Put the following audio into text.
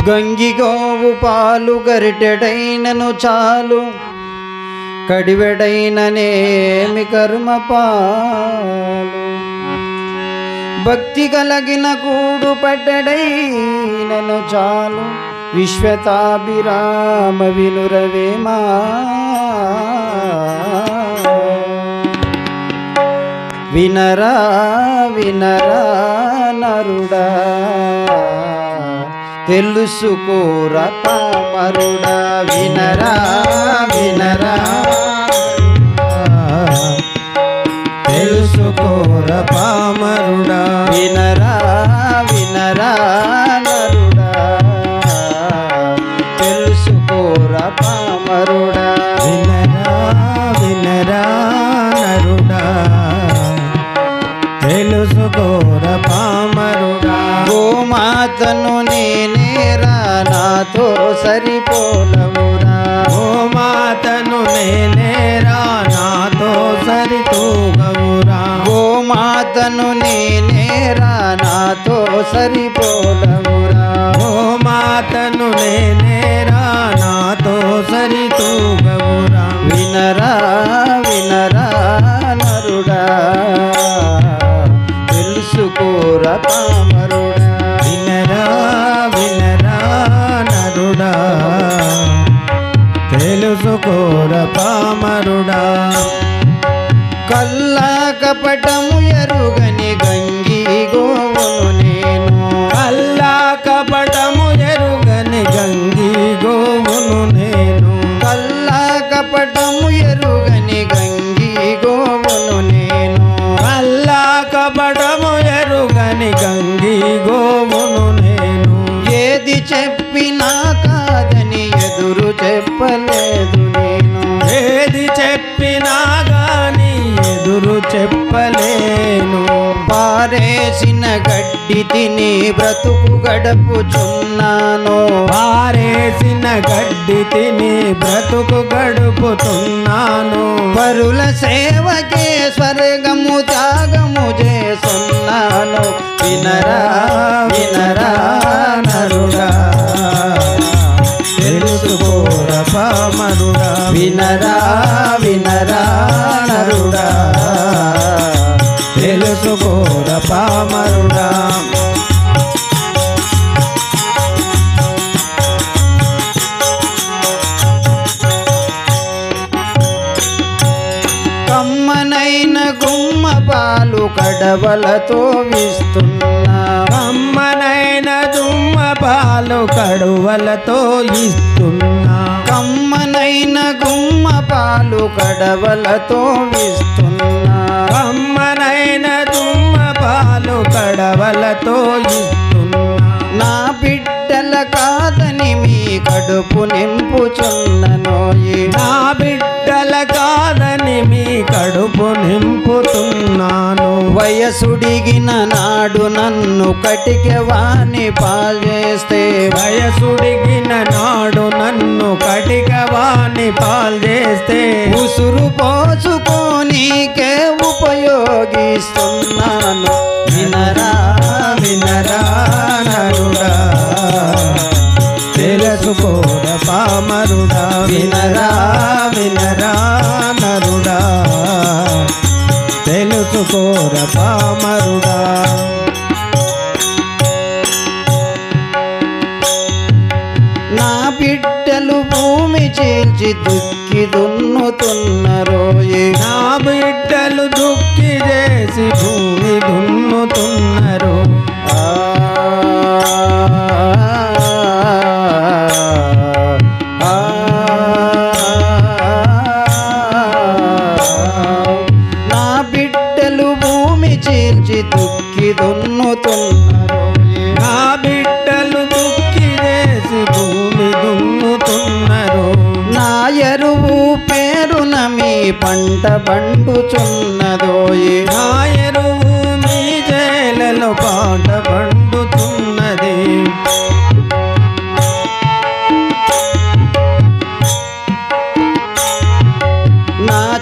గంగిగోవు పాలు గరిటెడైనను చాలు, కడివెడైననేమి కర్మ పాలు. భక్తి కలిగిన కూడు పడ్డడైనను చాలు, విశ్వతాభిరామ వినురవేమా. వినరా వినరా నరుడా, తెలుసుకోర పామరుడా. వినరా వినరా తెలుసుకోర పామరుడా. వినరా వినరా నరుడా, తెలుసుకోర పామరుడా. వినరా వినరా నరుడా, తెలుసుకోర పామరుడా. గోమాతను నేనేరా, నాతో సరిపోలవురా. గోమాతను నేనేరా, నాతో సరితూగవురా. గోమాతను నేనేరా, నాతో సరిపోలవురా. గోమాతను నేనేరా, నాతో సరితూగవురా. వినరా వినరా నరుడా, తెలుసుకోర పామరుడా. వినరా వినరా నరుడా, తెలుసుకోర పామరుడా. కల్లా కపటము ఎరుగని గంగి గోవును నేను. కల్లా కపటము ఎరుగని గంగి గోవును నేను. కల్లా కపటము ఎరుగని గంగి గోవును నేను. కల్లా కపటము ఎరుగని గంగి గోవును నేను. ఏది చెప్పినా కాదని ఎదురు చెప్పలేదు నేను. ఏది చెప్పినా గాని ఎదురు చెప్పలేను. పారేసిన గడ్డి తిని బ్రతుకు గడుపుచున్నాను. పారేసిన గడ్డి తిని బ్రతుకు గడుపుతున్నాను. పరుల సేవకే స్వర్గము త్యాగము చేస్తున్నాను. వినరా వినరా నరుడా, తెలుసుకోర పామరుడా. వినరా వినరా నరుడా, తెలుసుకోర పామరుడా. కమ్మనైన గుమ్మ పాలు కడవలతో విస్తున్నా. కమ్మనైన దుమ్మ పాలు కడువలతో ఇస్తున్నా. కమ్మనైన గుమ్మ పాలు కడవలతో విస్తున్నా. కమ్మనైన దుమ్మ పాలు కడవలతో ఇస్తున్నా. నా బిడ్డల కాదని మీ కడుపు నింపుచున్ననోయి. నా బిడ్డల కాదని మీ కడుపు నింపుతున్నాను. వయసుడిగిన నాడు నన్ను కటికవాణి పాల్చేస్తే. వయసుడిగిన నాడు నన్ను కటికవాణి పాల్చేస్తే. ఉసురు పోసుకోనీకే ఉపయోగిస్తున్నాను. వినరా వినరా నరుడా, తెలుసుకోర పామరుడా. వినరా వినరా నరుడా, తెలుసుకోర పామరుడా. నా బిడ్డలు భూమి చీల్చి దుక్కి దున్నుతున్నరోయే. నా బిడ్డలు దుక్కి చేసి భూమి దున్నుతున్నారు. నా బిడ్డలు భూమి చీల్చి దుక్కి దున్నుతున్నరోయే. నా బిడ్డలు దుక్కి చేసి భూమి దున్నుతున్నారు. నా ఎరువు పేరున మీ పంట పండుచున్నదోయే. నా ఎరువు మీ చేలలో పాట పండుతున్నది.